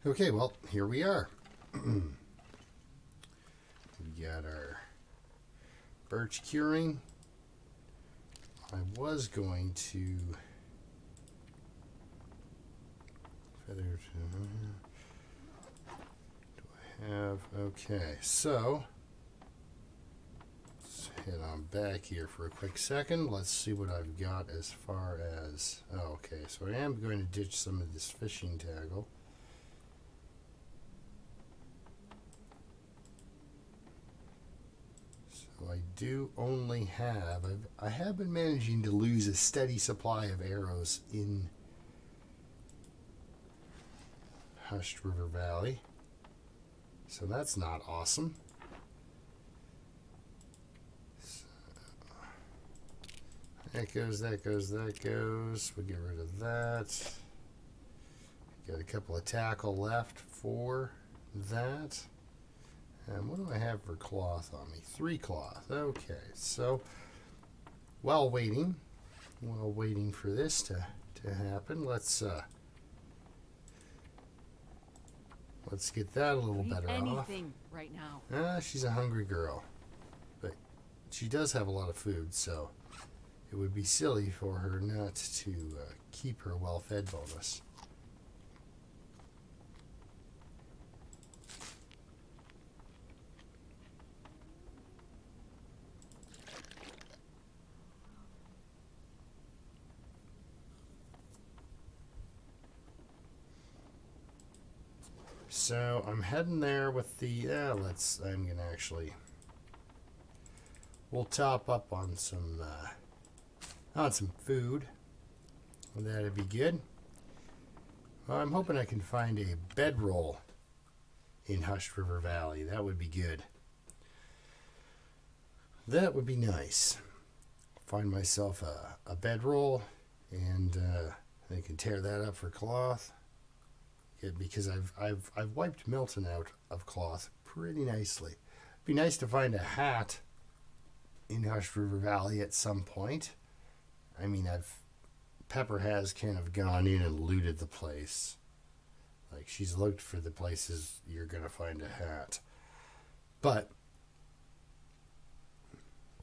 Okay, well, here we are. We got our birch curing. I was going to feather. Do I have? Okay, so let's head on back here for a quick second. Let's see what I've got as far as. Oh, okay, so I am going to ditch some of this fishing tackle. I do only have, I have been managing to lose a steady supply of arrows in Hushed River Valley. So that's not awesome. So, that goes, that goes, that goes. We'll get rid of that. Got a couple of tackle left for that. And what do I have for cloth on me? 3 cloth. Okay, so while waiting for this to happen, let's get that a little better off. Right now. She's a hungry girl, but she does have a lot of food, so it would be silly for her not to keep her well-fed bonus. So I'm heading there with the, I'm going to actually, we'll top up on some food. That'd be good. Well, I'm hoping I can find a bedroll in Hushed River Valley. That would be good. That would be nice. Find myself a bedroll, and I can tear that up for cloth. Because I've wiped Milton out of cloth pretty nicely. It'd be nice to find a hat in Hushed River Valley at some point. I mean, Pepper has kind of gone in and looted the place. Like, she's looked for the places you're gonna find a hat. But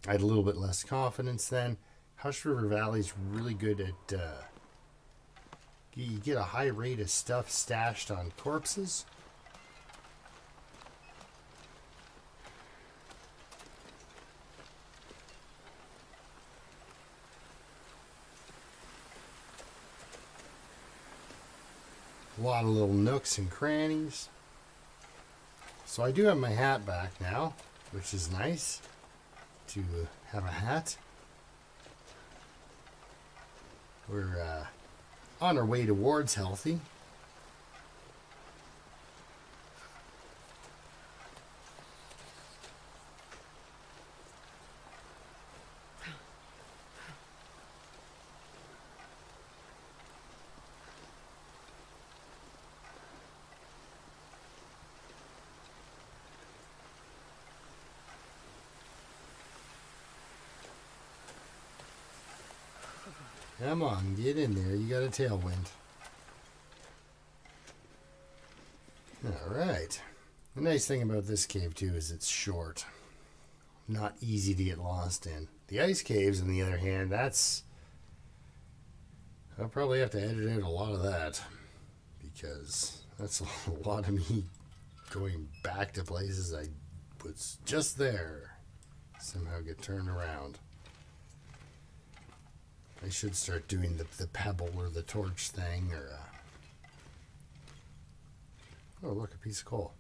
I had a little bit less confidence then. Hushed River Valley's really good at you get a high rate of stuff stashed on corpses. A lot of little nooks and crannies. So I do have my hat back now, which is nice to have a hat. We're on our way towards healthy. Come on, get in there. You got a tailwind. Alright. The nice thing about this cave, too, is it's short. Not easy to get lost in. The ice caves, on the other hand, I'll probably have to edit out a lot of that. Because that's a lot of me going back to places I was just there. Somehow get turned around. I should start doing the pebble or the torch thing, or oh, look, a piece of coal.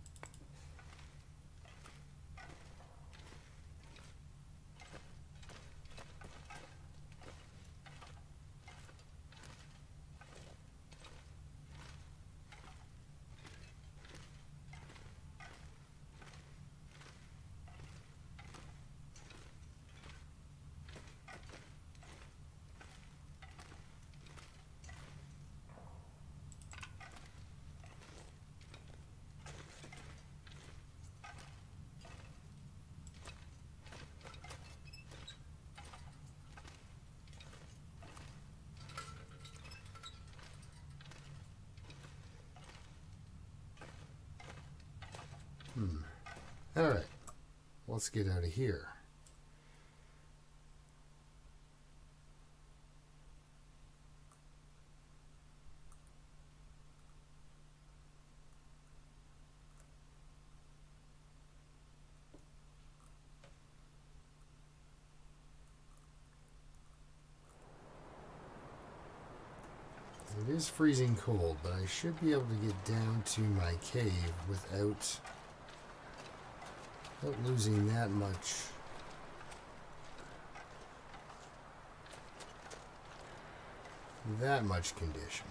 Alright, let's get out of here. It is freezing cold, but I should be able to get down to my cave without losing that much. That much condition.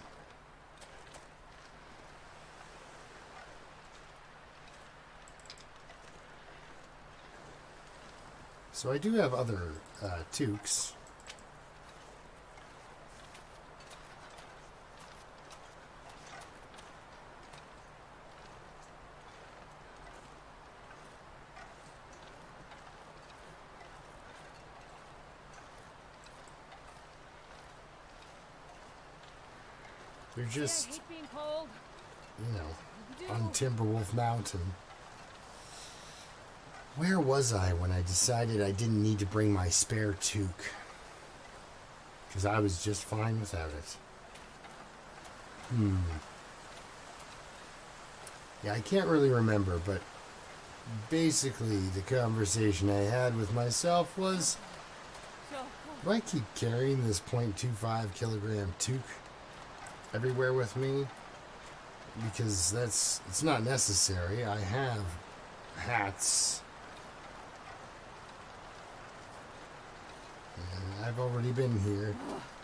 So I do have other toques. They're just, you know, on Timberwolf Mountain. Where was I when I decided I didn't need to bring my spare toque? Because I was just fine without it. Yeah, I can't really remember, but basically the conversation I had with myself was, do I keep carrying this 0.25 kilogram toque everywhere with me? Because it's not necessary. I have hats. And I've already been here.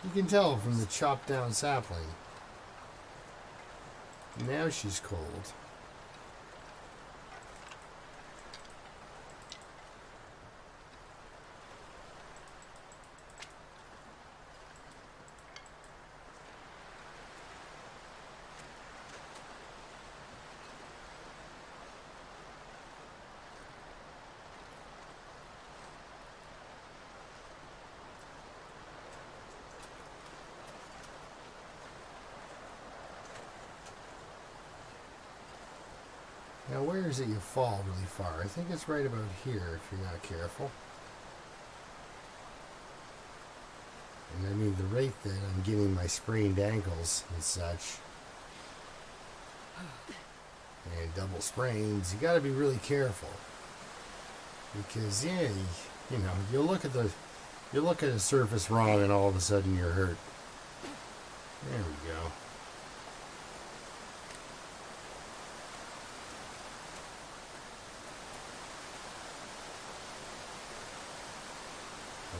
You can tell from the chopped down sapling. Now she's cold. Now where is it you fall really far? I think it's right about here if you're not careful. And I mean the rate that I'm getting my sprained ankles and such, and double sprains, you gotta be really careful. Because yeah, you know, you look at a surface wrong and all of a sudden you're hurt. There we go.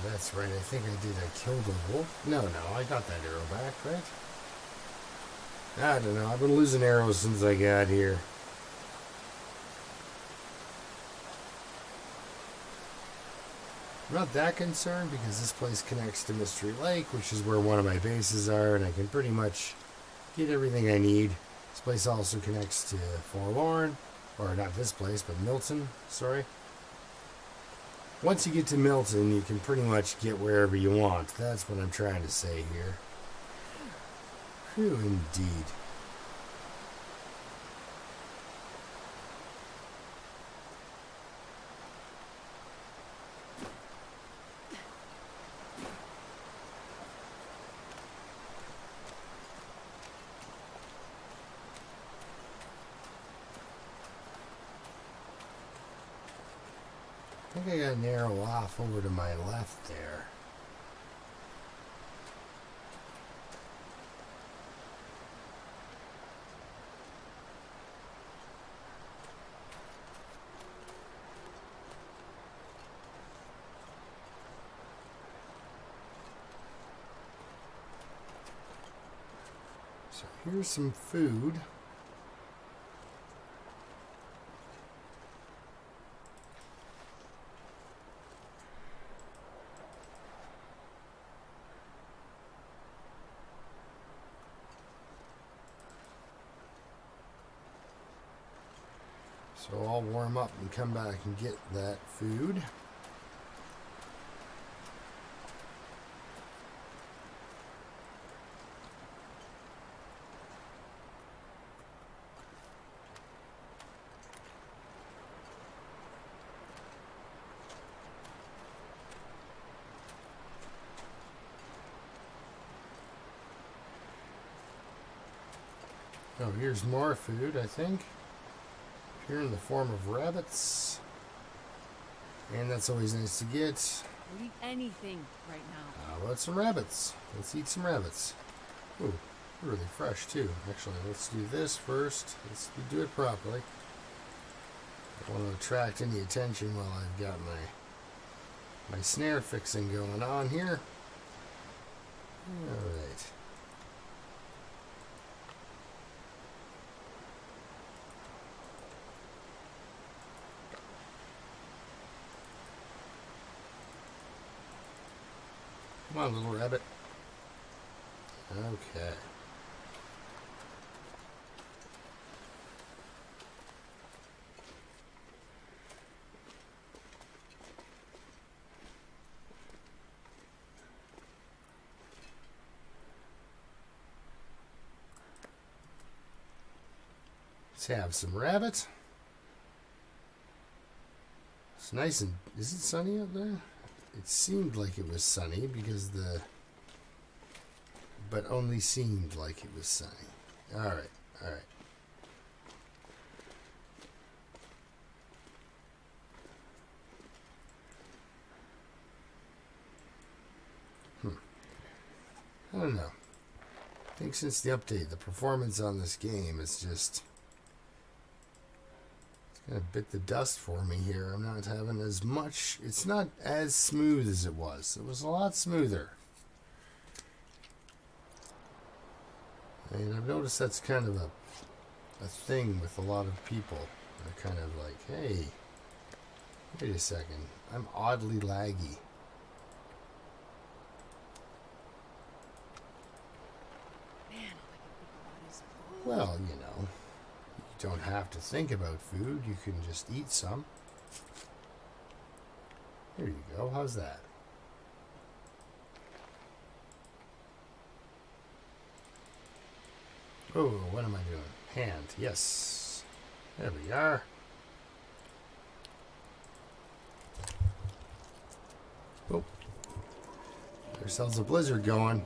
That's right, I think I did. I killed a wolf. No, I got that arrow back, right? I don't know. I've been losing arrows since I got here. I'm not that concerned because this place connects to Mystery Lake, which is where one of my bases are, and I can pretty much get everything I need. This place also connects to Forlorn, or not this place, but Milton, sorry. Once you get to Milton, you can pretty much get wherever you want. That's what I'm trying to say here. Phew, indeed. I think I gotta narrow off over to my left there. So here's some food. So I'll warm up and come back and get that food. Oh, here's more food, I think. Here in the form of rabbits. And that's always nice to get. I'll eat anything right now. How about some rabbits? Let's eat some rabbits. Ooh, really fresh too. Actually, let's do this first. Let's do it properly. I don't want to attract any attention while I've got my snare fixing going on here. All right. Come on, little rabbit. Okay. Let's have some rabbit. It's nice and... Is it sunny out there? It seemed like it was sunny because but only seemed like it was sunny. Alright, alright. I don't know. I think since the update, the performance on this game is just... It's kind of bit the dust for me here. I'm not having as much... It's not as smooth as it was. It was a lot smoother. And I've noticed that's kind of a thing with a lot of people. They're kind of like, hey, wait a second. I'm oddly laggy. Well, you know, you don't have to think about food. You can just eat some. Here you go. How's that? Oh, what am I doing? Hand. Yes. There we are. Oh. Got ourselves a blizzard going.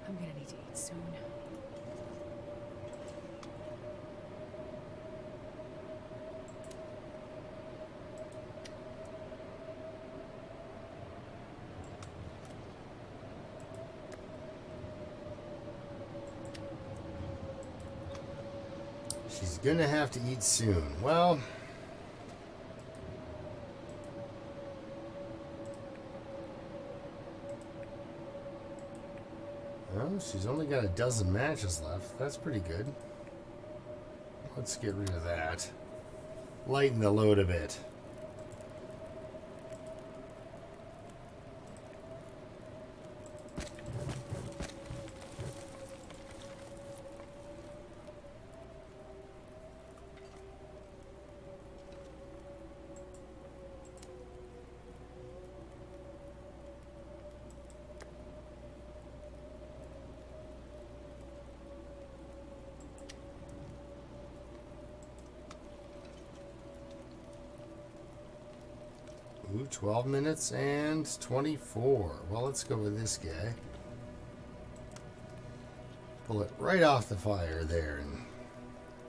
I'm gonna need to eat soon. She's gonna have to eat soon. Well... Well, she's only got a dozen matches left. That's pretty good. Let's get rid of that. Lighten the load a bit. Ooh, 12 minutes and 24. Well, let's go with this guy. Pull it right off the fire there, and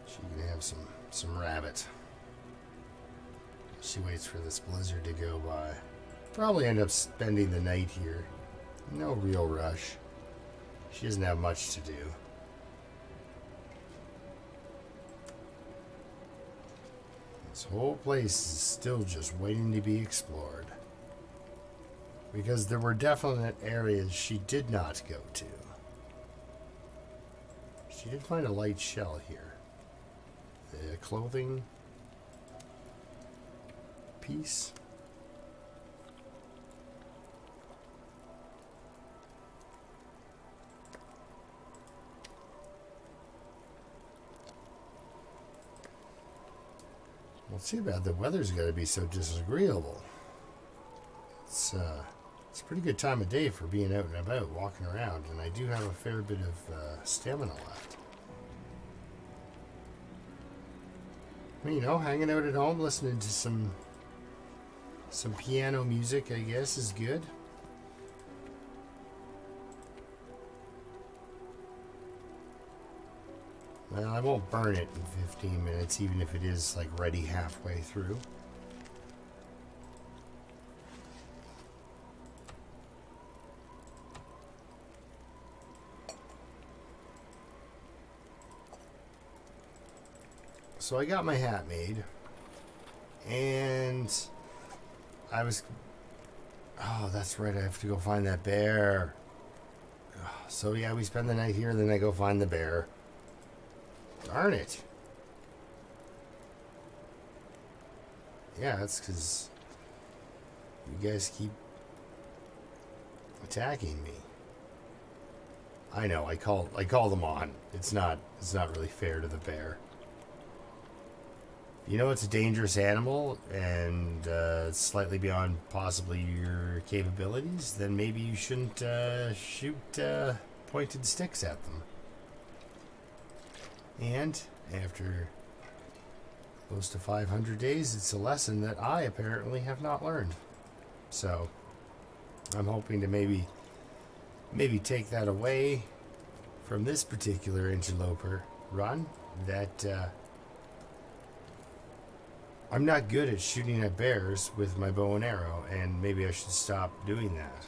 she can have some rabbit. She waits for this blizzard to go by. Probably end up spending the night here. No real rush. She doesn't have much to do. This whole place is still just waiting to be explored. Because there were definite areas she did not go to. She did find a light shell here. The clothing piece. Well, too bad the weather's got to be so disagreeable. It's a pretty good time of day for being out and about, walking around, and I do have a fair bit of stamina left. You know, hanging out at home, listening to some piano music, I guess, is good. Well, I won't burn it in 15 minutes, even if it is like ready halfway through. So I got my hat made, and I was... Oh, that's right, I have to go find that bear. So yeah, we spend the night here, then I go find the bear. Darn it. Yeah, that's because you guys keep attacking me. I know, I call them on. It's not really fair to the bear. You know it's a dangerous animal and slightly beyond possibly your capabilities, then maybe you shouldn't shoot pointed sticks at them. And after close to 500 days, it's a lesson that I apparently have not learned. So I'm hoping to maybe take that away from this particular interloper run, that I'm not good at shooting at bears with my bow and arrow, and maybe I should stop doing that.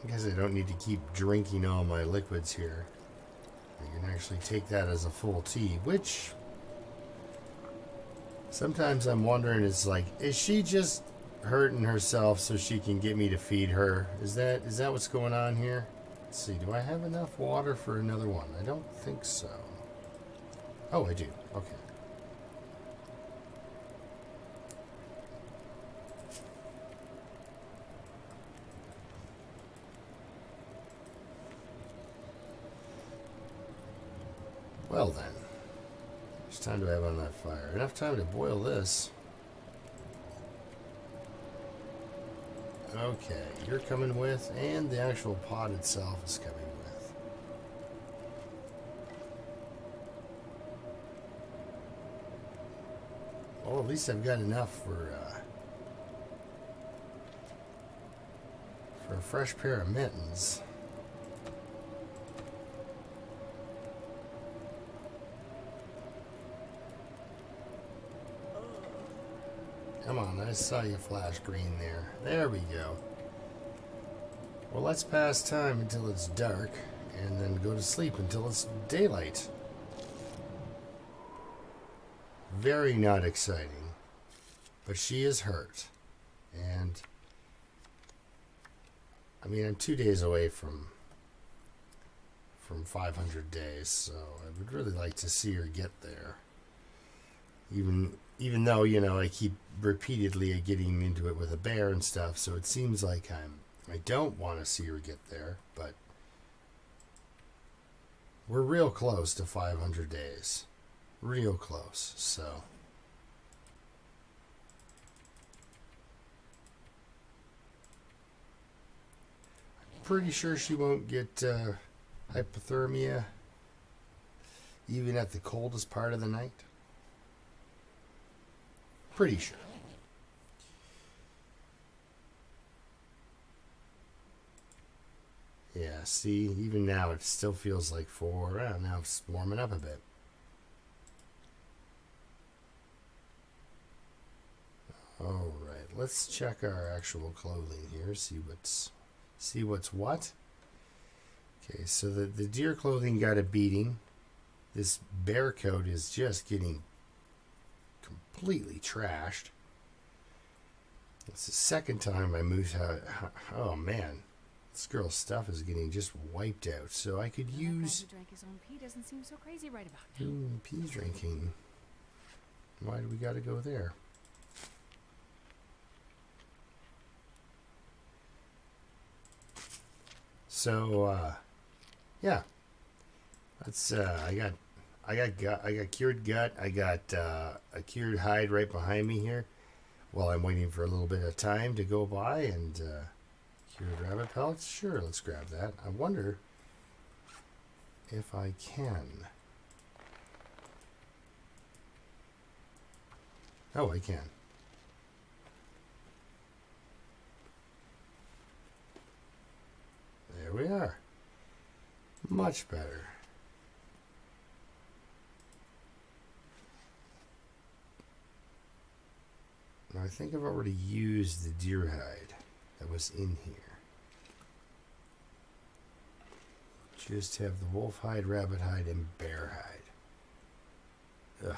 I guess I don't need to keep drinking all my liquids here. I can actually take that as a full tea, which sometimes I'm wondering, is like, is she just hurting herself so she can get me to feed her? Is that what's going on here? Let's see, do I have enough water for another one? I don't think so. Oh, I do. Okay. Well then, how much time do I have on that fire? Enough time to boil this. Okay, you're coming with, and the actual pot itself is coming with. Well, at least I've got enough for a fresh pair of mittens. Come on, I saw you flash green there. There we go. Well, let's pass time until it's dark, and then go to sleep until it's daylight. Very not exciting, but she is hurt. And, I mean, I'm 2 days away from 500 days, so I would really like to see her get there. Even though, you know, I keep repeatedly getting into it with a bear and stuff, so it seems like I don't want to see her get there, but we're real close to 500 days. Real close, so. I'm pretty sure she won't get hypothermia even at the coldest part of the night. Pretty sure. Yeah, see, even now it still feels like 4. Now it's warming up a bit. Alright, let's check our actual clothing here, see what's what. Okay, so the deer clothing got a beating. This bear coat is just getting completely trashed. It's the second time I moved out. Oh man, this girl's stuff is getting just wiped out. So I could use. That guy who drank his own pee doesn't seem so crazy right about now. Pee drinking. Why do we got to go there? So yeah, that's I got cured gut. I got a cured hide right behind me here. While I'm waiting for a little bit of time to go by, and cured rabbit pelts. Sure, let's grab that. I wonder if I can. Oh, I can. There we are. Much better. Now I think I've already used the deer hide that was in here. Just have the wolf hide, rabbit hide, and bear hide. Ugh.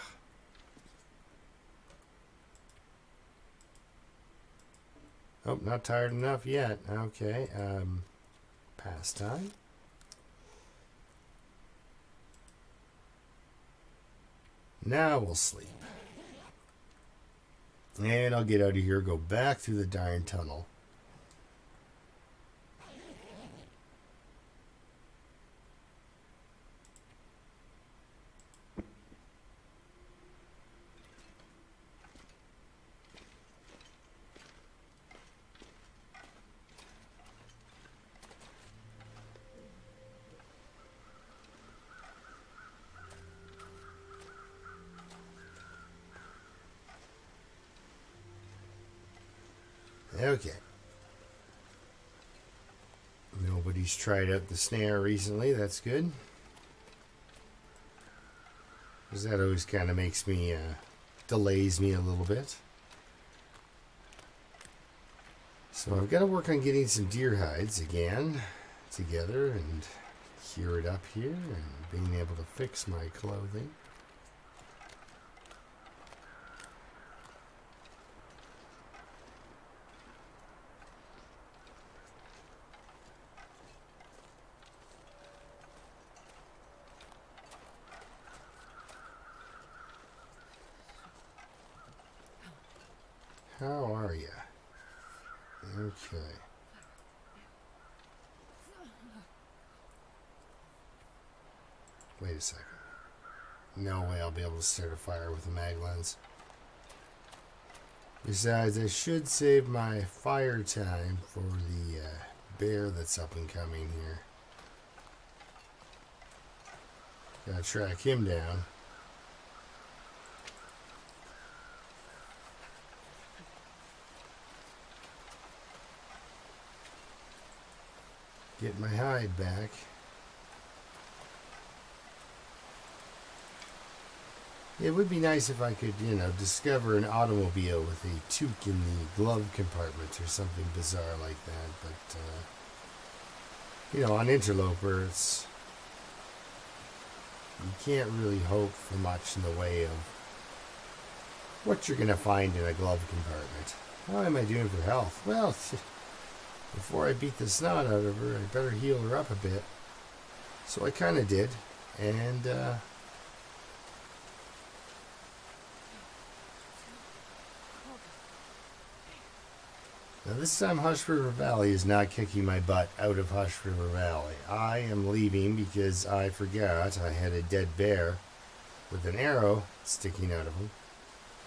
Oh, not tired enough yet. Okay. Pastime. Now we'll sleep. And I'll get out of here, go back through the darn tunnel. Okay. Nobody's tried out the snare recently. That's good. Because that always kind of makes me, delays me a little bit. So I've got to work on getting some deer hides again together and cure it up here and being able to fix my clothing. How are you? Okay. Wait a second. No way I'll be able to start a fire with a mag lens. Besides, I should save my fire time for the bear that's up and coming here. Gotta track him down. Get my hide back. It would be nice if I could, discover an automobile with a toque in the glove compartment or something bizarre like that. But, on Interloper, you can't really hope for much in the way of what you're going to find in a glove compartment. How am I doing for health? Well, before I beat the snot out of her, I better heal her up a bit. So I kind of did. And, now this time Hush River Valley is not kicking my butt out of Hush River Valley. I am leaving because I forgot I had a dead bear with an arrow sticking out of him.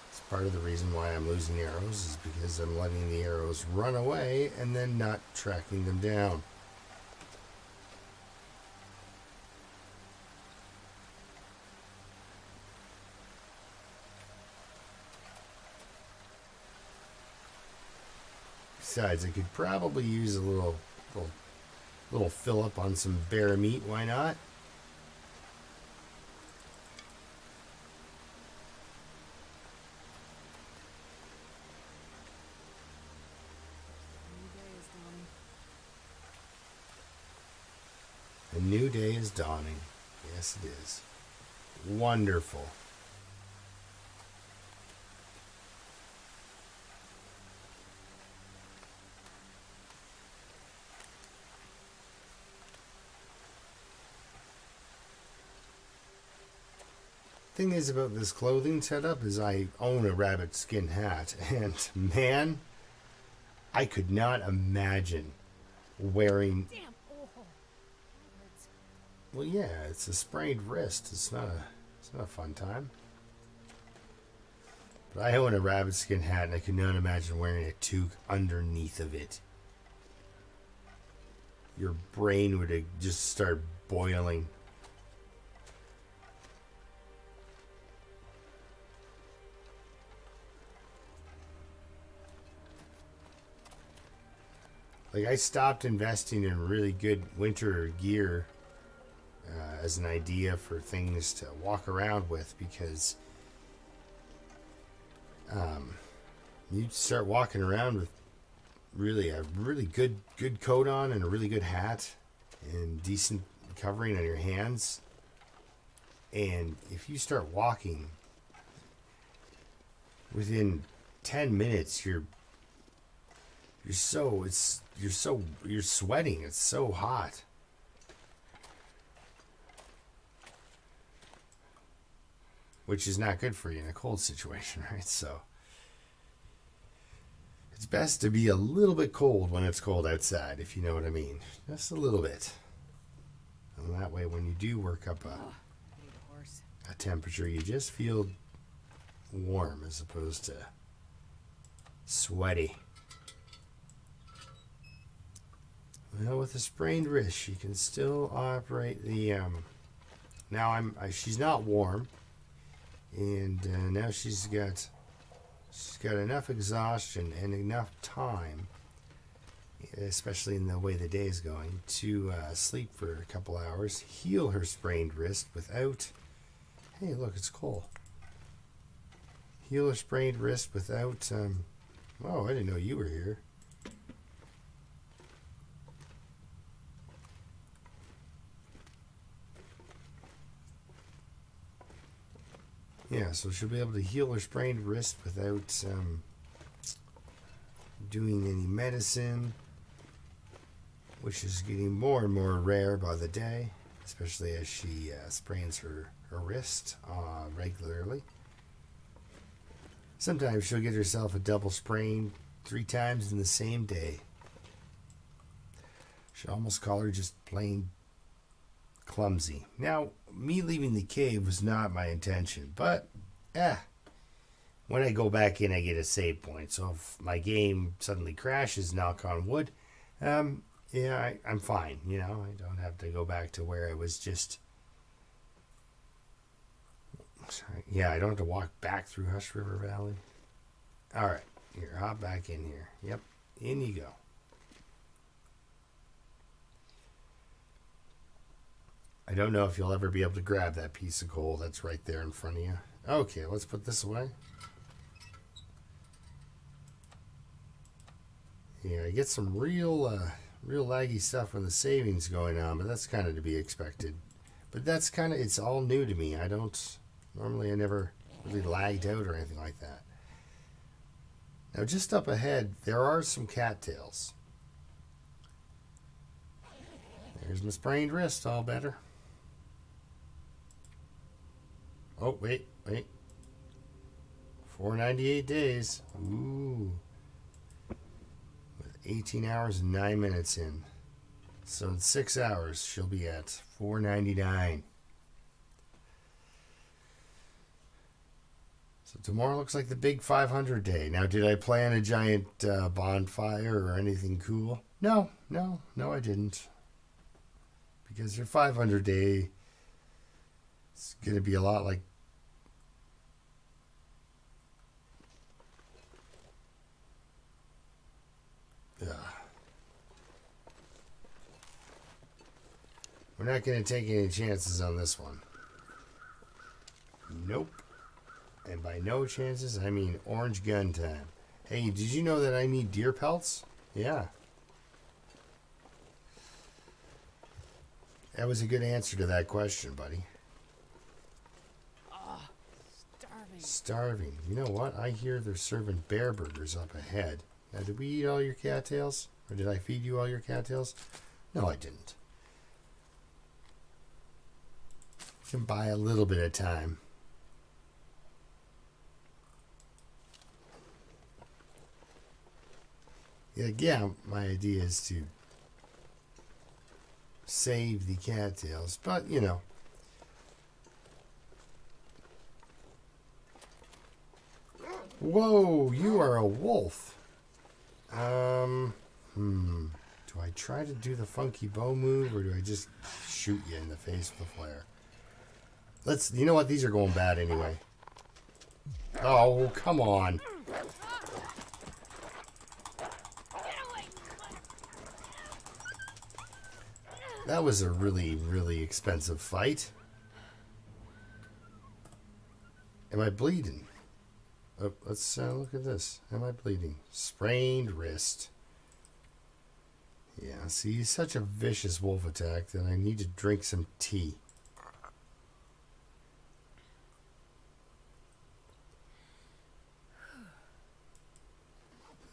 It's part of the reason why I'm losing arrows is because I'm letting the arrows run away and then not tracking them down. Besides, I could probably use a little fill up on some bear meat. Why not? A new day is dawning. Yes, it is. Wonderful. Thing is about this clothing setup is I own a rabbit skin hat, and man, I could not imagine wearing Well, yeah, it's a sprained wrist. It's not a fun time. But I own a rabbit skin hat, and I could not imagine wearing a toque underneath of it. Your brain would just start boiling. Like, I stopped investing in really good winter gear as an idea for things to walk around with, because you start walking around with a really good coat on and a really good hat and decent covering on your hands, and if you start walking within 10 minutes you're sweating. It's so hot. Which is not good for you in a cold situation, right? So it's best to be a little bit cold when it's cold outside, if you know what I mean. Just a little bit. And that way when you do work up a temperature, you just feel warm as opposed to sweaty. Well, with a sprained wrist, she can still operate the. Now she's not warm, and now she's got enough exhaustion and enough time, especially in the way the day is going, to sleep for a couple hours, heal her sprained wrist without. Hey, look, it's Cole. Heal her sprained wrist without. Oh, I didn't know you were here. Yeah, so she'll be able to heal her sprained wrist without doing any medicine, which is getting more and more rare by the day, especially as she sprains her wrist regularly. Sometimes she'll get herself a double sprain 3 times in the same day. Should almost call her just plain clumsy. Now, me leaving the cave was not my intention, but when I go back in, I get a save point. So if my game suddenly crashes, knock on wood, I'm fine. You know, I don't have to go back to where I was just. Yeah, I don't have to walk back through Hush River Valley. All right, here, hop back in here. Yep, in you go. I don't know if you'll ever be able to grab that piece of coal that's right there in front of you. Okay, let's put this away. Yeah, I get some real laggy stuff when the saving's going on, but that's kind of to be expected. But that's kind of, it's all new to me. I never really lagged out or anything like that. Now, just up ahead, there are some cattails. There's my sprained wrist, all better. Oh, wait. 498 days. Ooh. With 18 hours and 9 minutes in. So in 6 hours, she'll be at 499. So tomorrow looks like the big 500 day. Now, did I plan a giant bonfire or anything cool? No, I didn't. Because your 500 day, it's going to be a lot like we're not going to take any chances on this one. Nope. And by no chances, I mean orange gun time. Hey, did you know that I need deer pelts? Yeah. That was a good answer to that question, buddy. Starving. You know what? I hear they're serving bear burgers up ahead. Now, did we eat all your cattails? Or did I feed you all your cattails? No, I didn't. You can buy a little bit of time. Yeah, my idea is to save the cattails, but you know. Whoa, you are a wolf. Do I try to do the funky bow move, or do I just shoot you in the face with a flare? You know what? These are going bad anyway. Oh, come on. That was a really, really expensive fight. Am I bleeding? Oh, let's look at this. Am I bleeding? Sprained wrist. Yeah, see, he's such a vicious wolf attack that I need to drink some tea.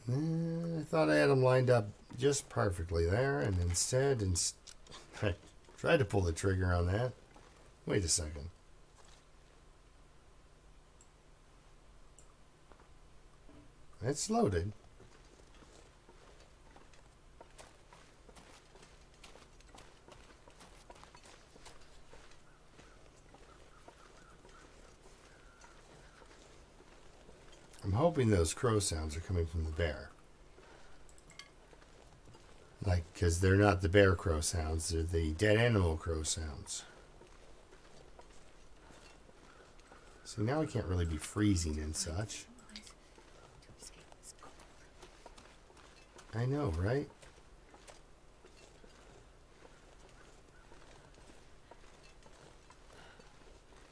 I thought I had him lined up just perfectly there, and instead, I tried to pull the trigger on that. Wait a second. It's loaded. I'm hoping those crow sounds are coming from the bear. Like, because they're not the bear crow sounds, they're the dead animal crow sounds. See, now I can't really be freezing and such. I know, right?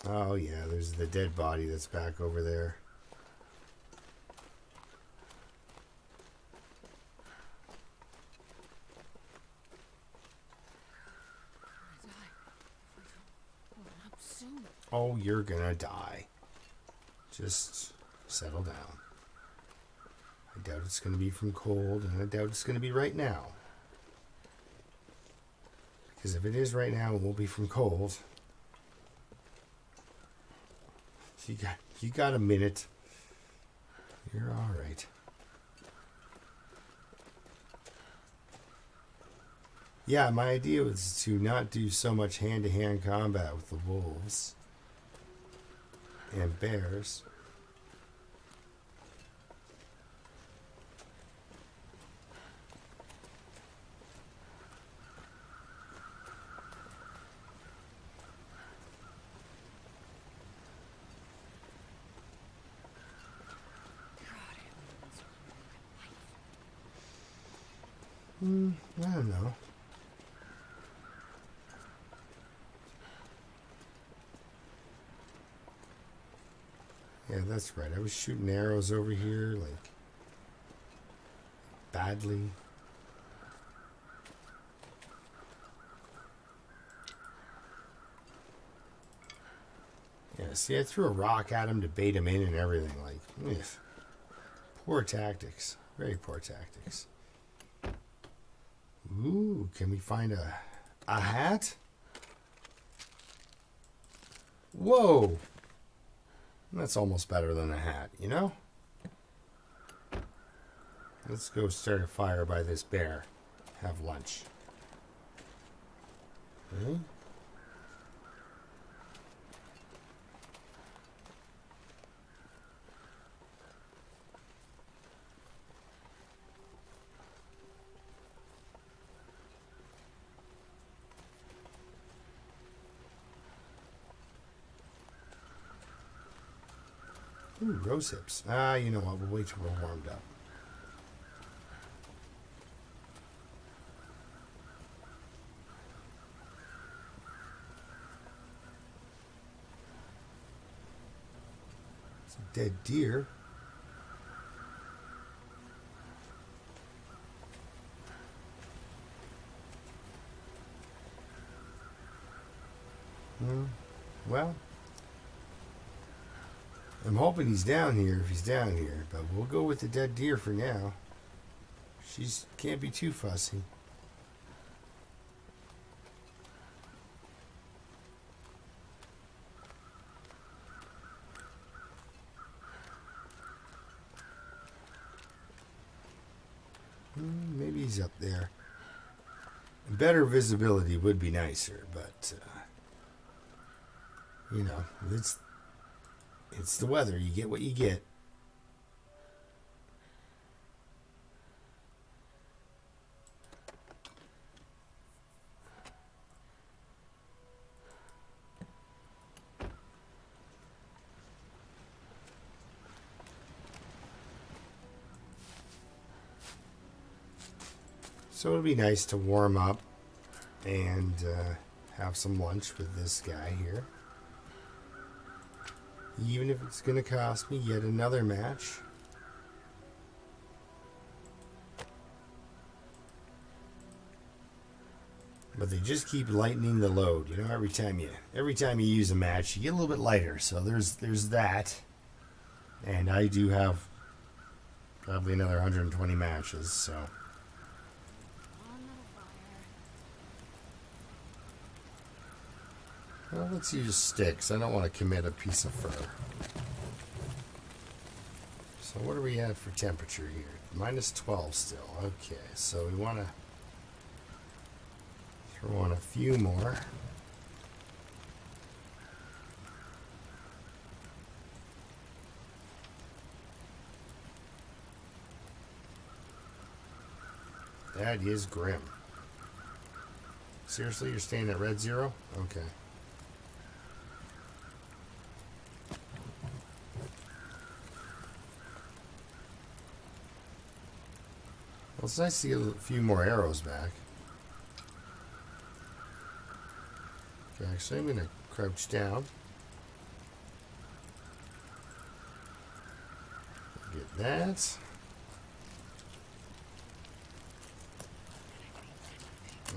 Oh, yeah, there's the dead body that's back over there. Oh, you're gonna die. Just settle down. I doubt it's gonna be from cold, and I doubt it's gonna be right now. Because if it is right now, it won't be from cold. You got a minute. You're all right. Yeah, my idea was to not do so much hand-to-hand combat with the wolves and bears. I don't know. Yeah, that's right. I was shooting arrows over here, like, badly. Yeah, see, I threw a rock at him to bait him in and everything. Like, ugh. Poor tactics. Very poor tactics. Ooh, can we find a hat? Whoa! That's almost better than a hat, you know? Let's go start a fire by this bear. Have lunch. Okay. Ooh, rose hips. You know what? We'll wait till we're warmed up. It's a dead deer. Well, I'm hoping he's down here if he's down here, but we'll go with the dead deer for now. She's can't be too fussy. Maybe he's up there. better visibility would be nicer, but you know, it's the weather. You get what you get. So it'll be nice to warm up and have some lunch with this guy here. Even if it's going to cost me yet another match. But they just keep lightening the load. You know, every time you use a match, you get a little bit lighter. So there's that. And I do have probably another 120 matches, so. Well, let's use sticks. I don't want to commit a piece of fur. So what are we at for temperature here? Minus 12 still. Okay, so we want to throw on a few more. That is grim. Seriously, you're staying at red 0? Okay. Well, it's nice to get a few more arrows back. Okay, actually, I'm going to crouch down. Get that.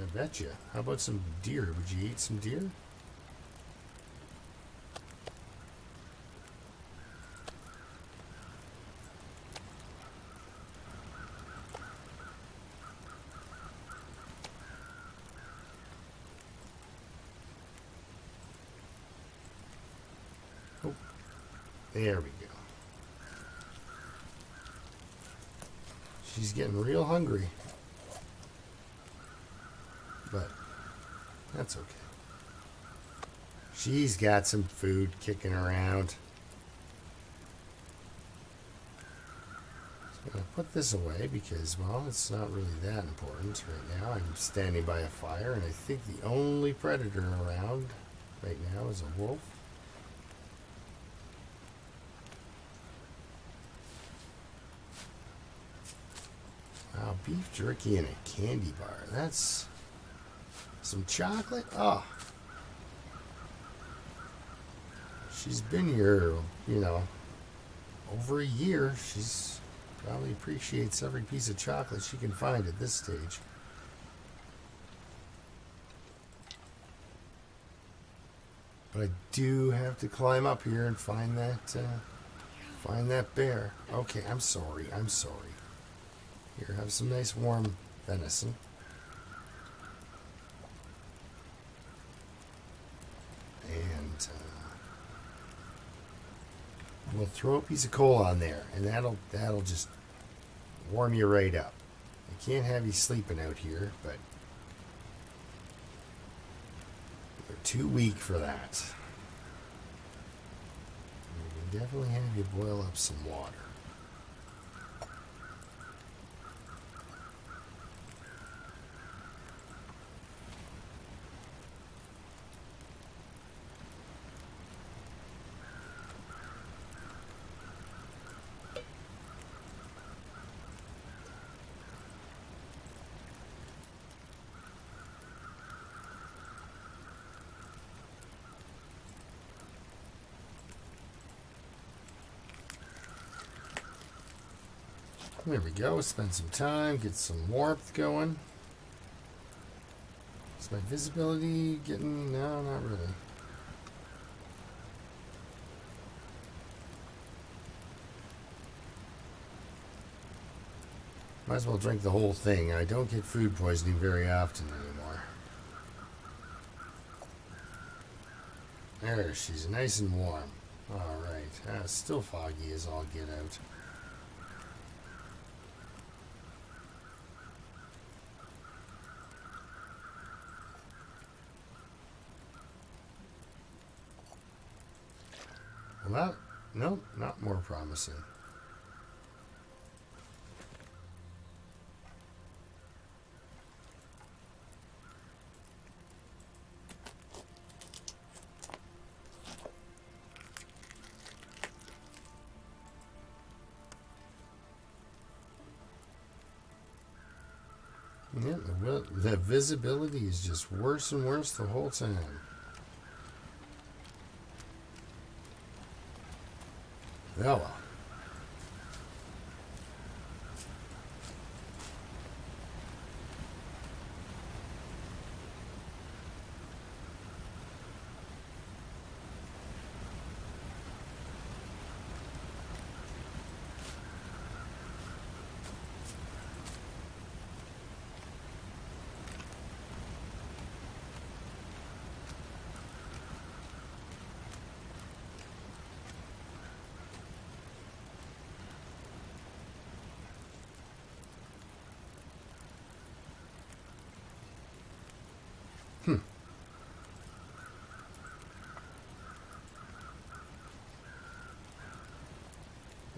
I bet you. How about some deer? Would you eat some deer? Oh, there we go. She's getting real hungry. But that's okay. She's got some food kicking around. So I'm going to put this away because, well, it's not really that important right now. I'm standing by a fire, and I think the only predator around right now is a wolf. Wow, beef jerky and a candy bar. That's... some chocolate? Oh. She's been here, you know, over a year. She's probably appreciates every piece of chocolate she can find at this stage. But I do have to climb up here and find that bear. Okay, I'm sorry. Here, have some nice warm venison. And we'll throw a piece of coal on there, and that'll just warm you right up. I can't have you sleeping out here, but you're too weak for that. We can definitely have you boil up some water. There we go. Spend some time, get some warmth going. Is my visibility getting... no, not really. Might as well drink the whole thing. I don't get food poisoning very often anymore. There, she's nice and warm. Alright. It's still foggy as all get out. Well, nope, not more promising. Yeah, the visibility is just worse and worse the whole time. Oh well.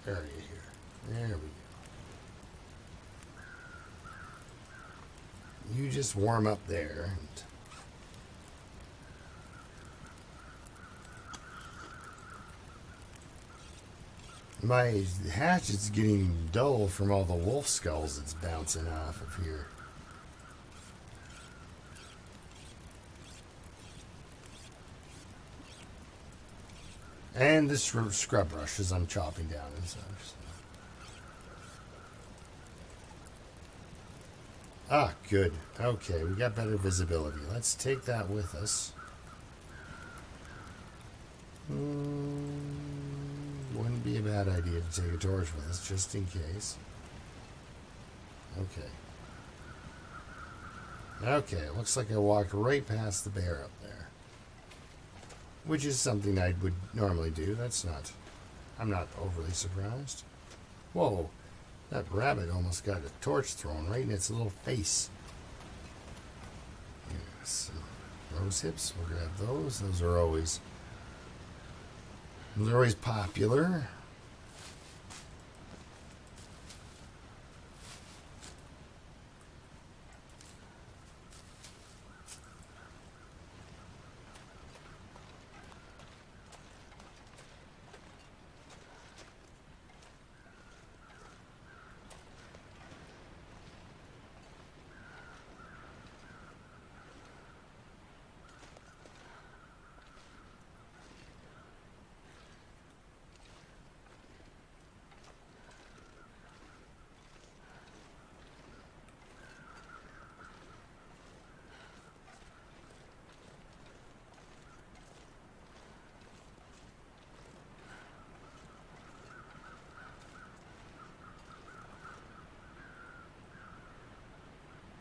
There you here. There we go. You just warm up there. My hatchet's getting dull from all the wolf skulls it's bouncing off of here. And this scrub brush as I'm chopping down and such. So. Ah, good. Okay, we got better visibility. Let's take that with us. Wouldn't be a bad idea to take a torch with us, just in case. Okay. Okay, looks like I walked right past the bear up there. Which is something I would normally do. I'm not overly surprised. Whoa, that rabbit almost got a torch thrown right in its little face. Yes, rose hips, we'll grab those. Those are always popular.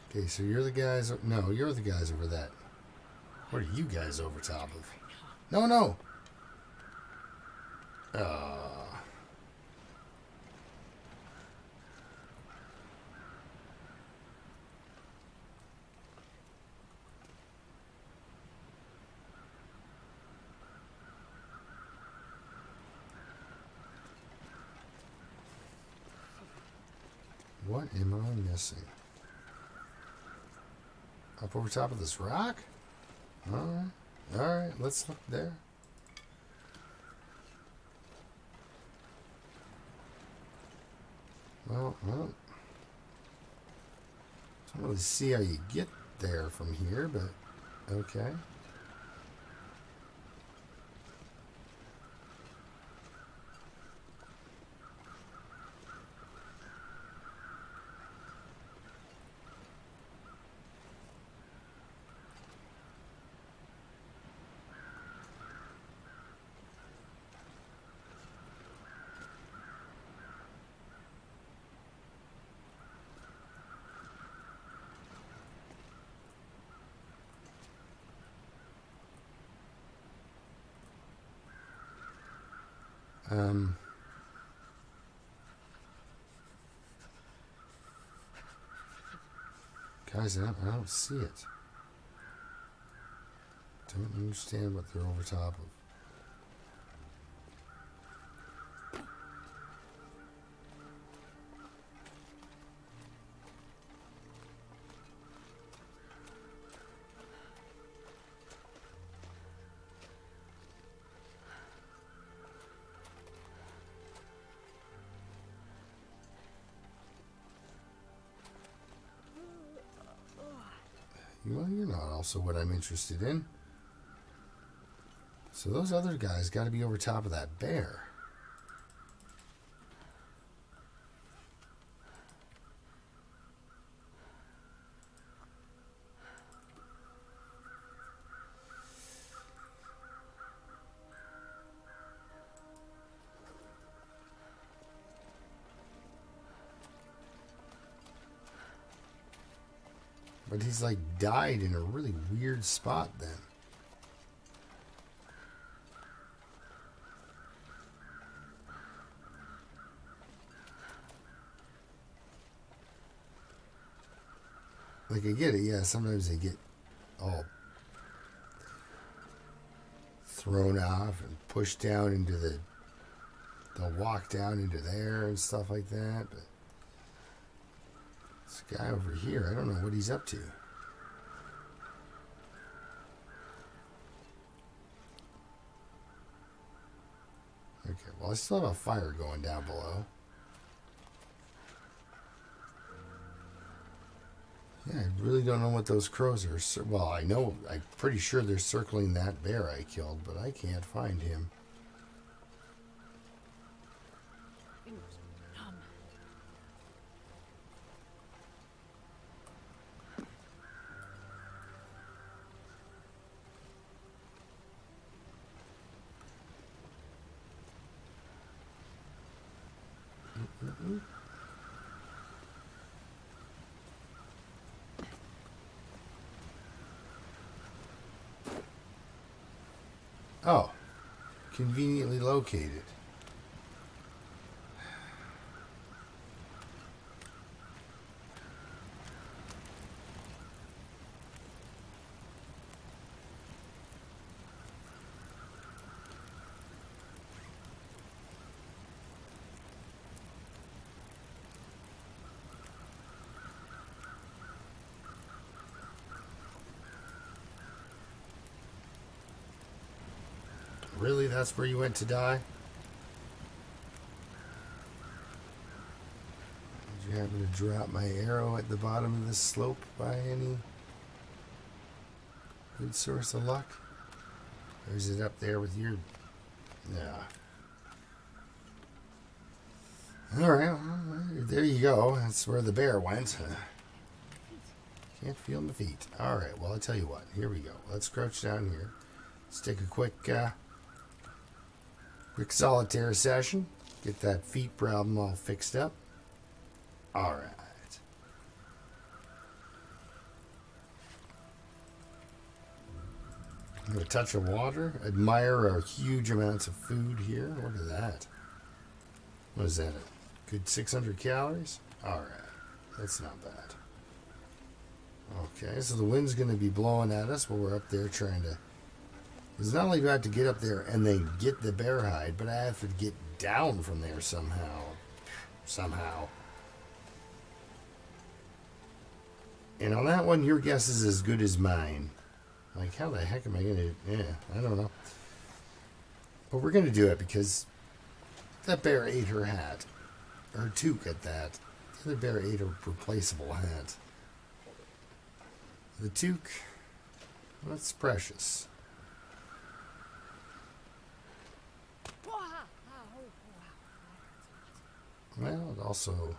Okay, so you're the guys. No, you're the guys over that. What are you guys over top of? No. What am I missing? Up over top of this rock? Alright, let's look there. Well, don't really see how you get there from here, but okay. Guys, I don't see it. Don't understand what they're over top of. Well, you're not also what I'm interested in. So those other guys got to be over top of that bear. But he's like died in a really weird spot then. Like, I get it, yeah, sometimes they get all thrown off and pushed down into they'll walk down into there and stuff like that, but this guy over here, I don't know what he's up to. Okay, well, I still have a fire going down below. Yeah, I really don't know what those crows are. Well, I know, I'm pretty sure they're circling that bear I killed, but I can't find him. Fingers numb. Oh, conveniently located. Really? That's where you went to die? Did you happen to drop my arrow at the bottom of this slope by any good source of luck? Or is it up there with your... Yeah. Alright, well, there you go. That's where the bear went. Can't feel my feet. Alright, well, I'll tell you what. Here we go. Let's crouch down here. Let's take a quick solitaire session. Get that feet problem all fixed up. Alright. A touch of water. Admire our huge amounts of food here. Look at that. What is that? A good 600 calories? Alright. That's not bad. Okay, so the wind's going to be blowing at us while we're up there trying to... Because not only do I have to get up there and then get the bear hide, but I have to get down from there somehow. And on that one, your guess is as good as mine. Like, how the heck am I going to... Yeah, I don't know. But we're going to do it because that bear ate her hat. Her toque at that. The other bear ate a replaceable hat. The toque, that's precious. Well, it also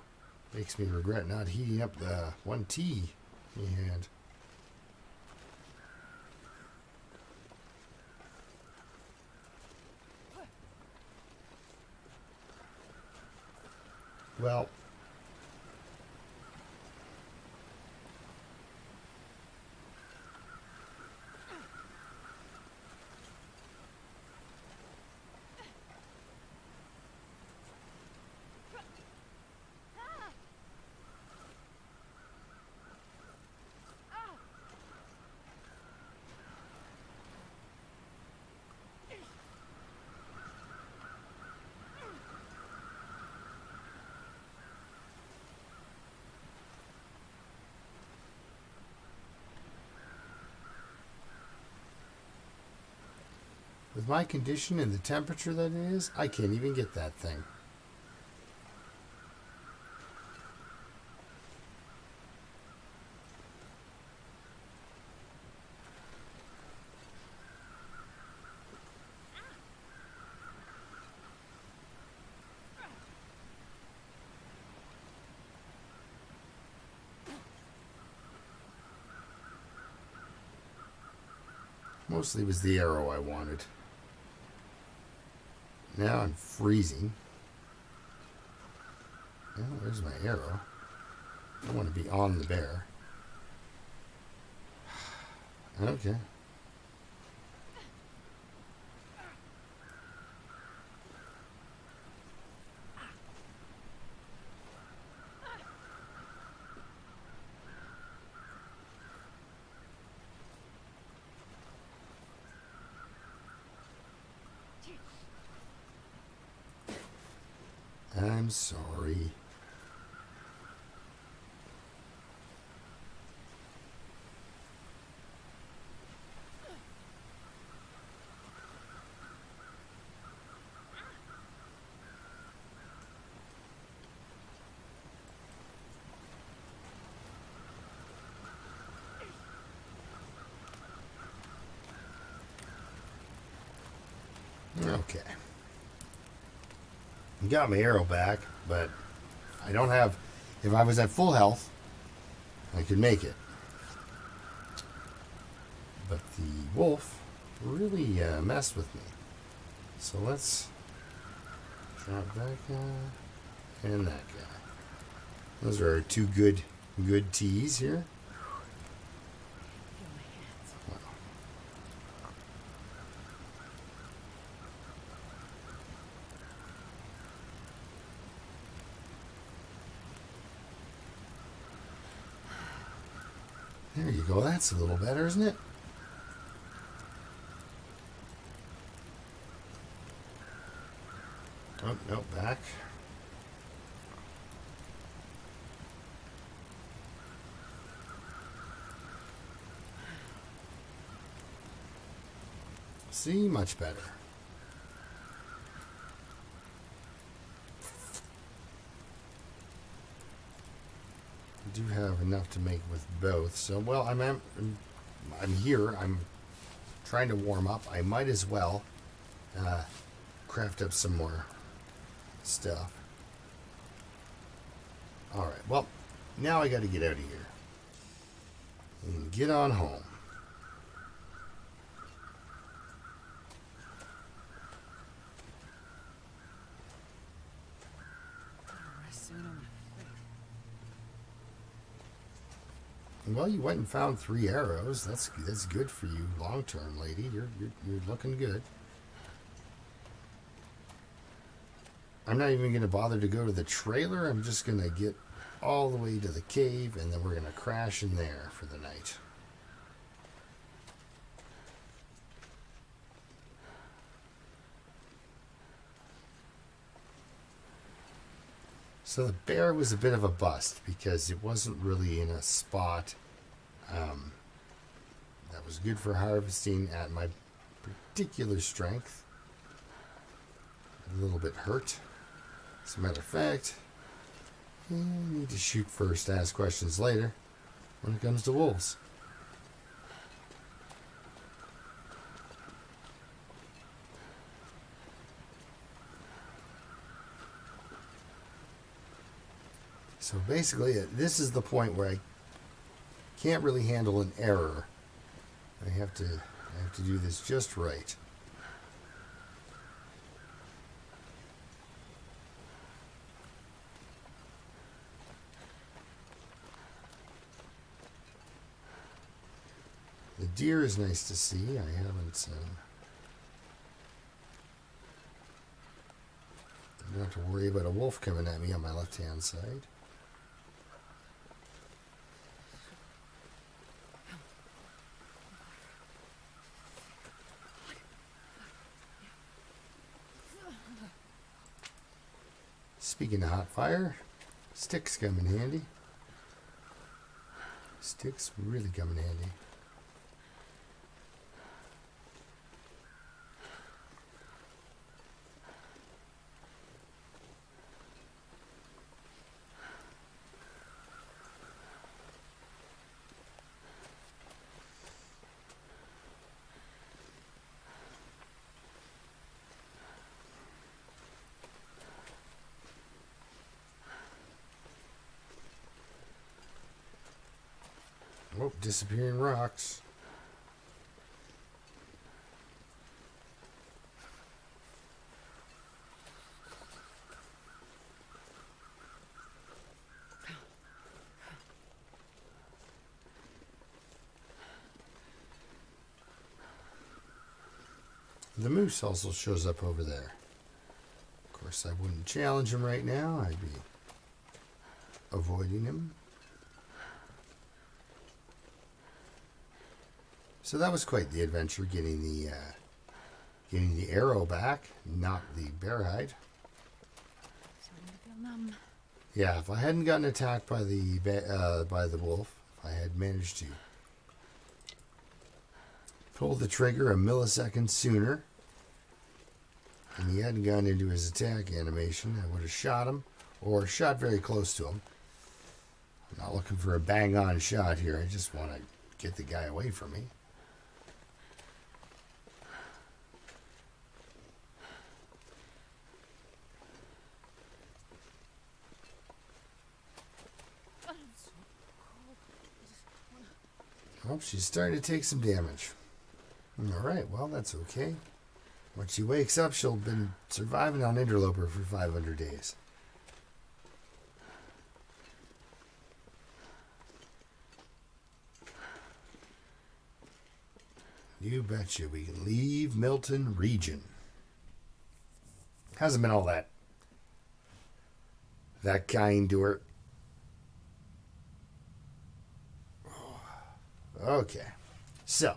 makes me regret not heating up the one tea he had. Well, with my condition and the temperature that it is, I can't even get that thing. Mostly it was the arrow I wanted. Now I'm freezing. Well, there's my arrow. I want to be on the bear. Okay. I'm sorry. Okay. Got my arrow back, but I don't have. If I was at full health, I could make it. But the wolf really messed with me. So let's drop that guy and that guy. Those are our two good teas here. Feel my hands. Wow. There you go. That's a little better, isn't it? Oh, no, back. See, much better. I do have enough to make with both. So, well, I'm here. I'm trying to warm up. I might as well craft up some more stuff. All right. Well, now I got to get out of here and get on home. Rest soon, I'm afraid. Well, you went and found 3 arrows. That's good for you, long term, lady. You're looking good. I'm not even going to bother to go to the trailer. I'm just going to get all the way to the cave, and then we're going to crash in there for the night. So the bear was a bit of a bust because it wasn't really in a spot that was good for harvesting at my particular strength. A little bit hurt. As a matter of fact, I need to shoot first, ask questions later when it comes to wolves. So basically, this is the point where I can't really handle an error. I have to do this just right. The deer is nice to see. I haven't. I don't have to worry about a wolf coming at me on my left-hand side. Speaking of hot fire, sticks come in handy. Sticks really come in handy. Oh, disappearing rocks. The moose also shows up over there. Of course, I wouldn't challenge him right now. I'd be avoiding him. So that was quite the adventure, getting the arrow back, not the bear hide. Starting to feel numb. Yeah, if I hadn't gotten attacked by the wolf, if I had managed to pull the trigger a millisecond sooner, and he hadn't gone into his attack animation, I would have shot him, or shot very close to him. I'm not looking for a bang-on shot here. I just want to get the guy away from me. God, I'm so cold. I just wanna... Oh, she's starting to take some damage. All right, well, that's okay. When she wakes up, she'll have been surviving on Interloper for 500 days. You betcha we can leave Milton region. Hasn't been all that kind to her. Okay, so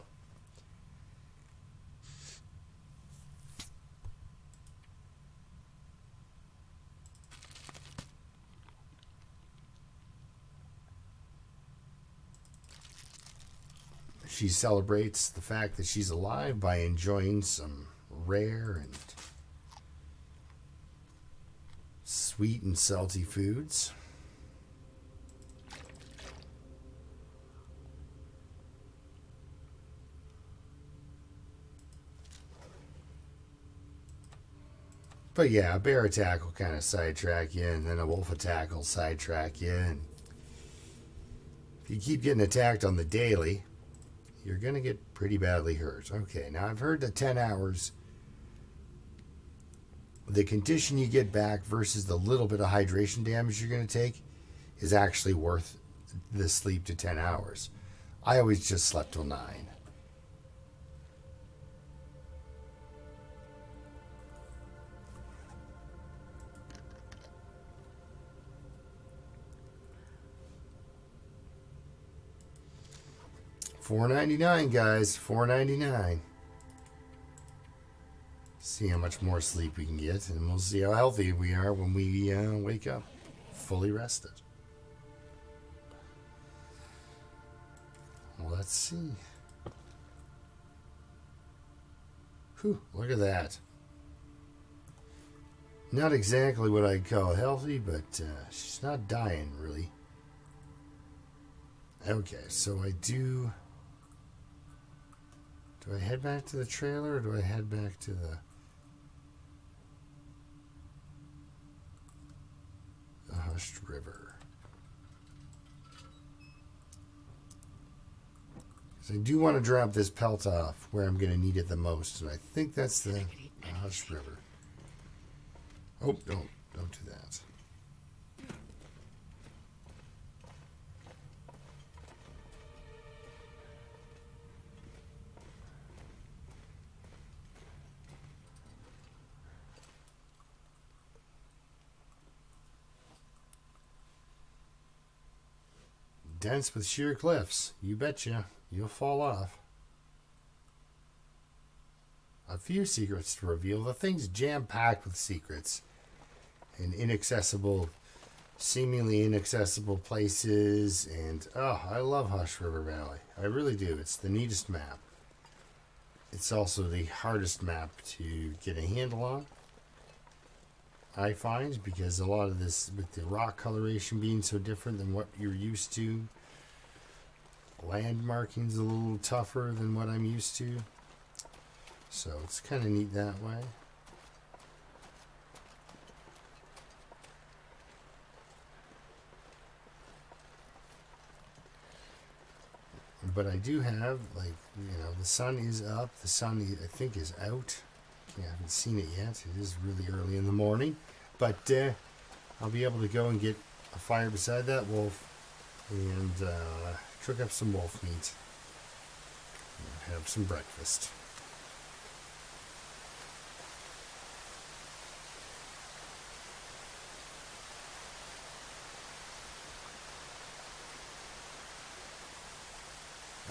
she celebrates the fact that she's alive by enjoying some rare and sweet and salty foods. But yeah, a bear attack will kind of sidetrack you, and then a wolf attack will sidetrack you. And if you keep getting attacked on the daily, you're going to get pretty badly hurt. Okay, now I've heard that 10 hours, the condition you get back versus the little bit of hydration damage you're going to take is actually worth the sleep to 10 hours. I always just slept till 9. $4.99, guys. $4.99. See how much more sleep we can get, and we'll see how healthy we are when we wake up fully rested. Well, let's see. Whew, look at that. Not exactly what I'd call healthy, but she's not dying, really. Okay, so I do... Do I head back to the trailer, or do I head back to the Hushed River? So I do want to drop this pelt off where I'm going to need it the most, and I think that's the Hushed River. Oh, don't do that. Dense with sheer cliffs. You betcha. You'll fall off. A few secrets to reveal. The thing's jam-packed with secrets. And seemingly inaccessible places. And, I love Hushed River Valley. I really do. It's the neatest map. It's also the hardest map to get a handle on, I find, because a lot of this, with the rock coloration being so different than what you're used to, land marking's a little tougher than what I'm used to. So it's kind of neat that way. But I do have, the sun is up. The sun, I think, is out. I haven't seen it yet. It is really early in the morning. But I'll be able to go and get a fire beside that wolf and cook up some wolf meat and have some breakfast.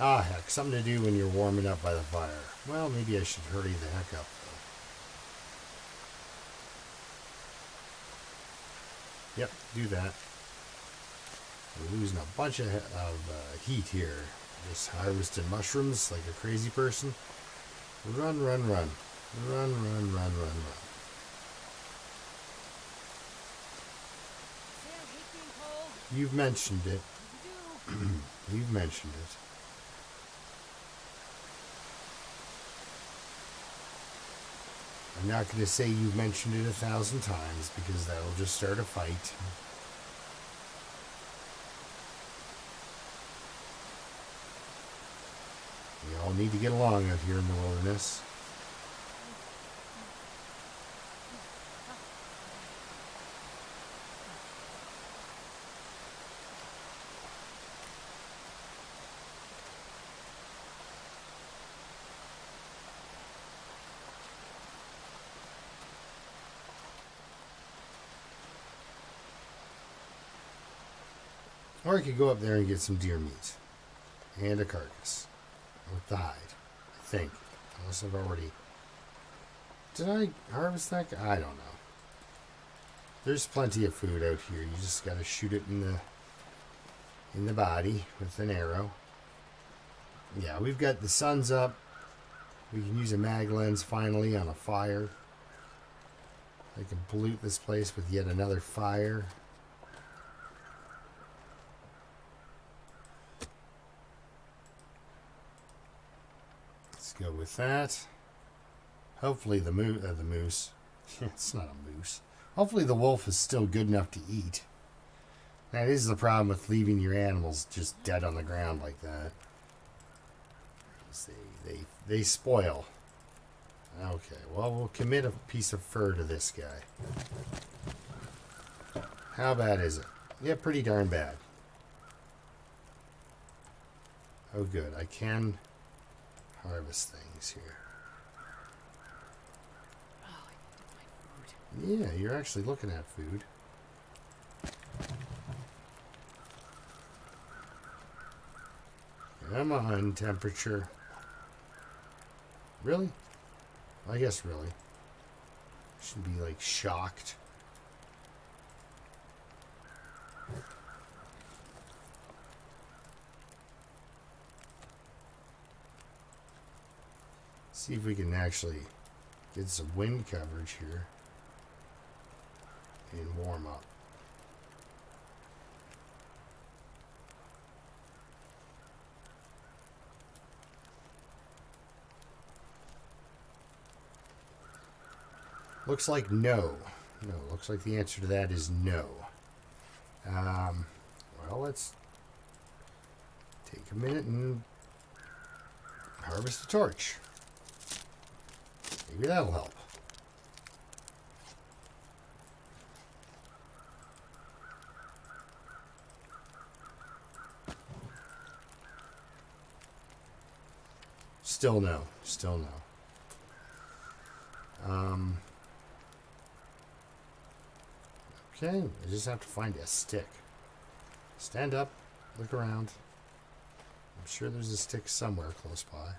Ah, heck, something to do when you're warming up by the fire. Well, maybe I should hurry the heck up, though. Yep, do that. We're losing a bunch of heat here. Just harvesting mushrooms like a crazy person. Run, run, run. Run, run, run, run, run. See, I hate being cold. You've mentioned it. You do. You've mentioned it. I'm not going to say you've mentioned it 1,000 times because that'll just start a fight. We all need to get along out here in the wilderness. Or I could go up there and get some deer meat. And a carcass. With the hide. I think. Unless I've already... Did I harvest that? I don't know. There's plenty of food out here. You just gotta shoot it in the body with an arrow. Yeah, we've got the sun's up. We can use a mag lens finally on a fire. I can pollute this place with yet another fire. Let's go with that. Hopefully the moose. It's not a moose. Hopefully the wolf is still good enough to eat. That is the problem with leaving your animals just dead on the ground like that. They spoil. Okay, well, we'll commit a piece of fur to this guy. How bad is it? Yeah, pretty darn bad. Oh, good. I can harvest things here. Oh, I need to find food. Yeah, you're actually looking at food. Come on, temperature. Really? I guess really. Should be like shocked. See if we can actually get some wind coverage here and warm up. Looks like no. No, looks like the answer to that is no. Well, let's take a minute and harvest a torch. Maybe that'll help. Still no. Still no. Okay, I just have to find a stick. Stand up, look around. I'm sure there's a stick somewhere close by.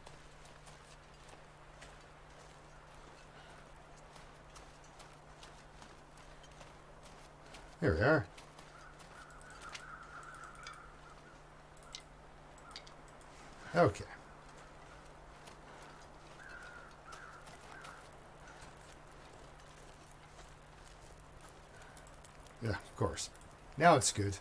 Here we are. Okay. Yeah, of course. Now it's good.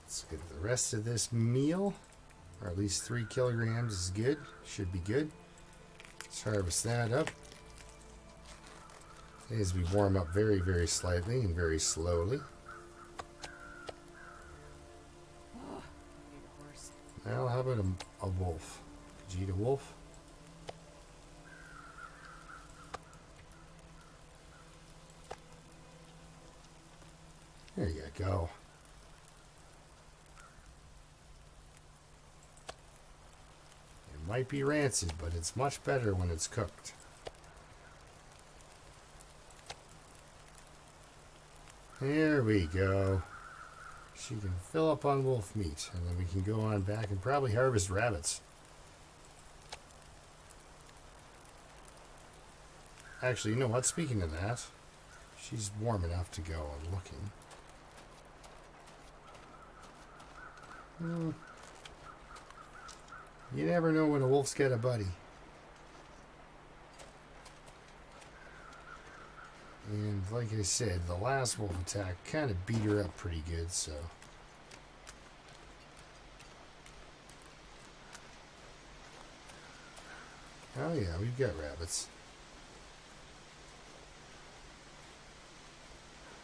Let's get the rest of this meal, or at least 3 kilograms is good. Should be good. Let's harvest that up. As we warm up very, very slightly and very slowly. Oh, I need a horse. Now, how about a wolf? Could you eat a wolf? There you go. It might be rancid, but it's much better when it's cooked. There we go. She can fill up on wolf meat, and then we can go on back and probably harvest rabbits. Actually, you know what? Speaking of that, she's warm enough to go looking. You never know when a wolf's got a buddy. And like I said, the last wolf attack kind of beat her up pretty good, so. Oh yeah, we've got rabbits.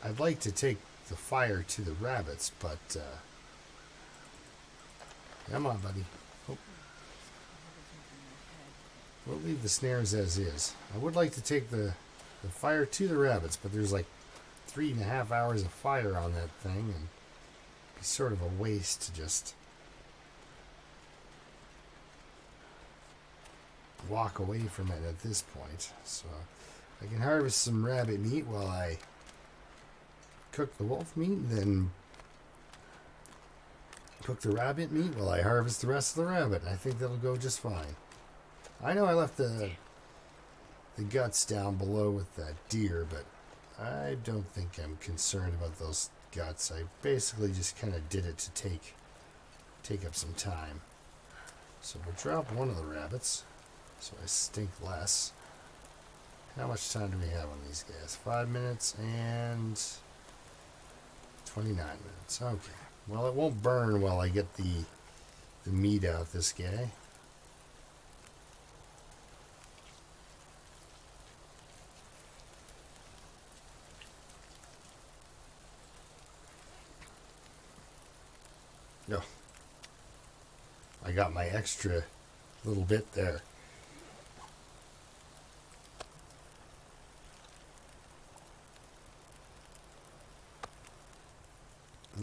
I'd like to take the fire to the rabbits, but come on, buddy. Oh. We'll leave the snares as is. I would like to take the fire to the rabbits, but there's like 3.5 hours of fire on that thing, and it'd be sort of a waste to just walk away from it at this point. So I can harvest some rabbit meat while I cook the wolf meat, and then cook the rabbit meat while I harvest the rest of the rabbit. I think that'll go just fine. I know I left the guts down below with that deer, but I don't think I'm concerned about those guts. I basically just kind of did it to take up some time. So we'll drop one of the rabbits so I stink less. How much time do we have on these guys? 5 minutes and 29 minutes. Okay. Well, it won't burn while I get the meat out this guy. No. I got my extra little bit there.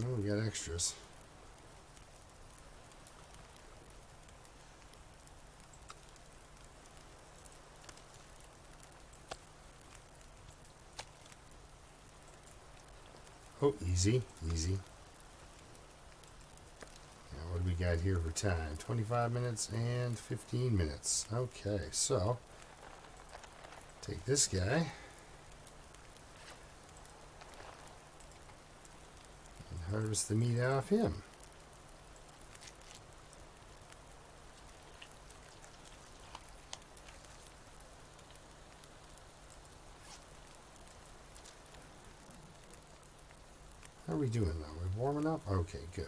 Oh, we got extras. Oh, easy, easy. Now, what do we got here for time? 25 minutes and 15 minutes. Okay, so take this guy. Harvest the meat off him. How are we doing now? We're warming up? Okay, good.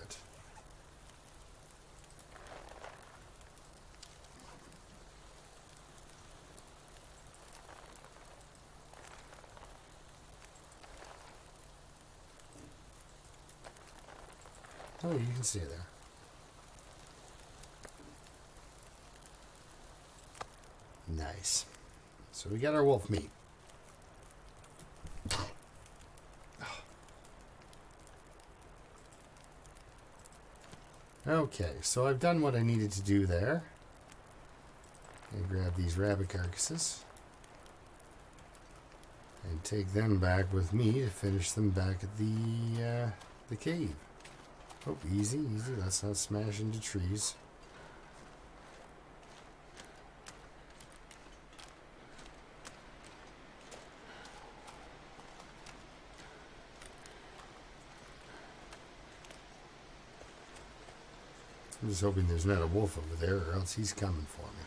Oh, you can see it there. Nice. So we got our wolf meat. Okay, so I've done what I needed to do there. And grab these rabbit carcasses and take them back with me to finish them back at the cave. Oh, easy, easy. Let's not smash into trees. I'm just hoping there's not a wolf over there, or else he's coming for me.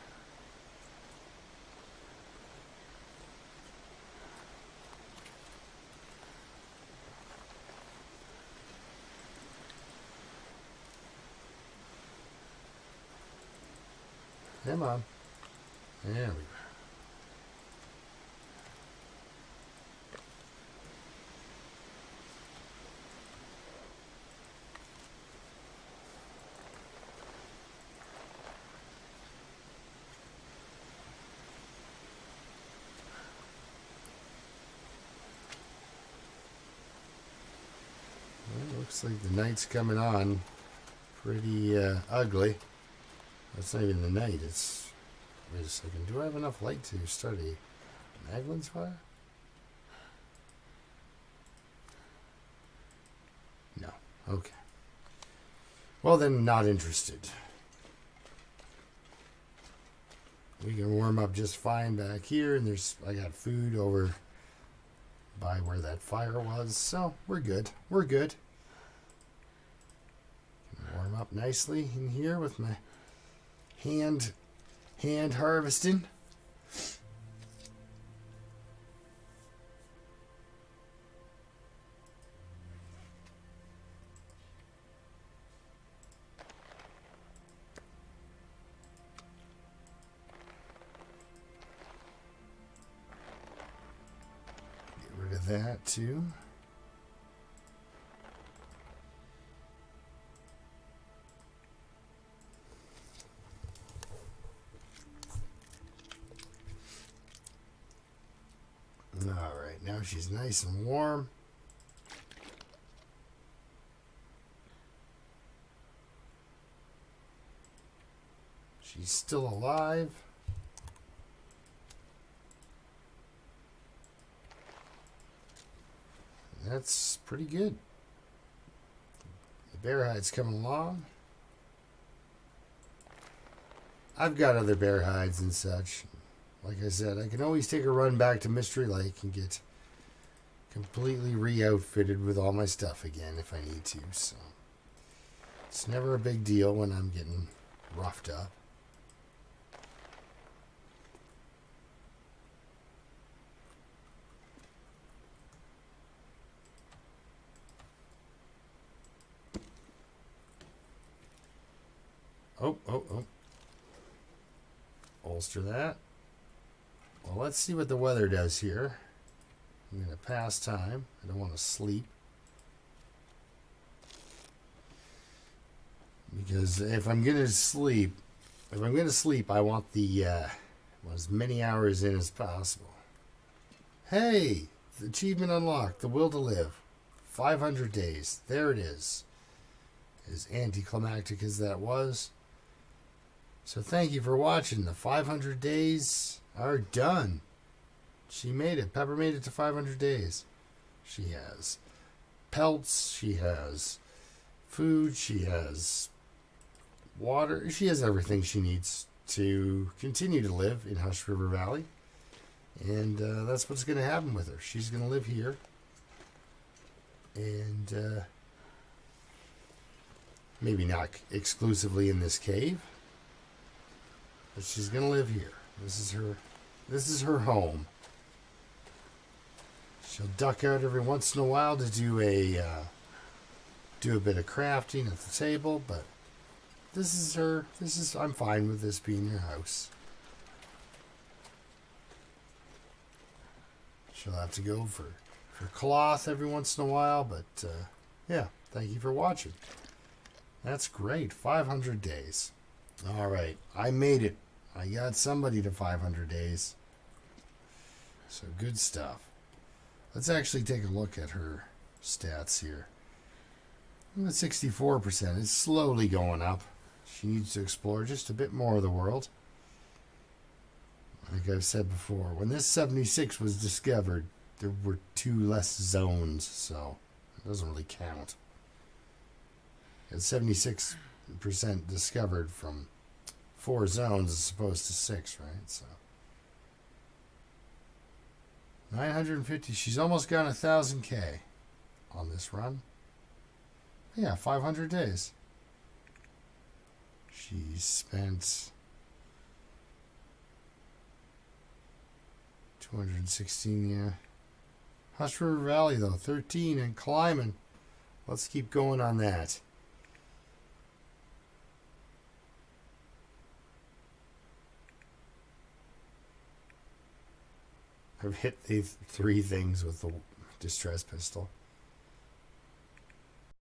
Come on. There we go. Well, looks like the night's coming on pretty ugly. That's not even the night. It's... Wait a second. Do I have enough light to start a Maglin's fire? No. Okay. Well, then, not interested. We can warm up just fine back here, and I got food over by where that fire was, so we're good. We're good. Can warm up nicely in here with my hand harvesting. That too. All right, now she's nice and warm. She's still alive. That's pretty good. The bear hide's coming along. I've got other bear hides and such. Like I said, I can always take a run back to Mystery Lake and get completely re-outfitted with all my stuff again if I need to. So it's never a big deal when I'm getting roughed up. Oh. Bolster that. Well, let's see what the weather does here. I'm going to pass time. I don't want to sleep. Because if I'm going to sleep, I want as many hours in as possible. Hey, the achievement unlocked, the will to live. 500 days. There it is. As anticlimactic as that was. So thank you for watching. The 500 days are done. She made it. Pepper made it to 500 days. She has pelts. She has food. She has water. She has everything she needs to continue to live in Hush River Valley. And that's what's going to happen with her. She's going to live here. And maybe not exclusively in this cave. But she's gonna live here. This is her home. She'll duck out every once in a while to do a bit of crafting at the table, but I'm fine with this being her house. She'll have to go for cloth every once in a while, but yeah, thank you for watching. That's great. 500 days. All right, I made it. I got somebody to 500 days. So good stuff. Let's actually take a look at her stats here. I'm at 64%. It's slowly going up. She needs to explore just a bit more of the world. Like I've said before, when this 76 was discovered, there were 2 less zones, so it doesn't really count. It's 76% discovered from 4 zones as opposed to 6, right? So 950. She's almost got 1,000K on this run. Yeah, 500 days. She spent 216. Yeah. Hush River Valley though, 13 and climbing. Let's keep going on that. I've hit the 3 things with the distress pistol.